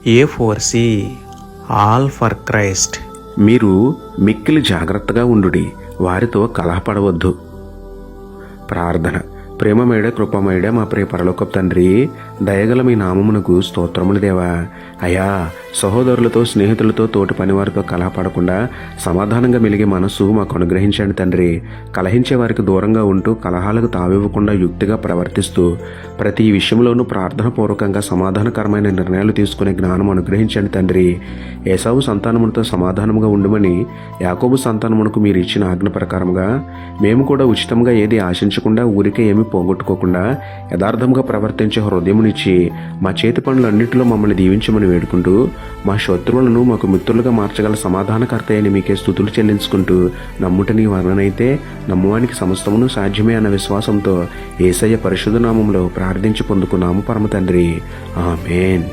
A4C all for Christ. మీరు మిక్కిలి జాగ్రత్తగా ఉండుడి, వారితో కలహపడవద్దు. ప్రార్థన. ప్రేమమేడ కృపమేడ మా ప్రియ పరలోకపు తండ్రి, దయగల మీ నామమునకు స్తోత్రములు దేవా. అయ్యా, సహోదరులతో, స్నేహితులతో, తోటి పనివారితో కలహపడకుండా సమాధానంగా మెలిగే మనస్సు మాకు అనుగ్రహించండి తండ్రి. కలహించే వారికి దూరంగా ఉంటూ, కలహాలకు తావివ్వకుండా యుక్తిగా ప్రవర్తిస్తూ, ప్రతి విషయంలోనూ ప్రార్థన పూర్వకంగా సమాధానకరమైన నిర్ణయాలు తీసుకునే జ్ఞానం అనుగ్రహించండి తండ్రి. ఏసావు సంతానములతో సమాధానముగా ఉండమని యాకోబు సంతానమునకు మీరు ఇచ్చిన ఆజ్ఞ ప్రకారముగా మేము కూడా ఉచితంగా ఏది ఆశించకుండా, ఊరికే ఏమి పోగొట్టుకోకుండా యథార్థంగా ప్రవర్తించే హృదయమునిచ్చి మా చేతి పనులన్నింటిలో మమ్మల్ని దీవించమని వేడుకుంటూ, మా శత్రువులను మాకు మిత్రులుగా మార్చగల సమాధానకర్త అయిన మీకే స్తుతులు చెల్లించుకుంటూ, నమ్ముట నీ వలనైతే నమ్మువానికి సమస్తమును సాధ్యమే అన్న విశ్వాసంతో యేసయ్య పరిశుద్ధ నామములో ప్రార్థించి పొందుకున్నాము పరమ తండ్రి. ఆమేన్.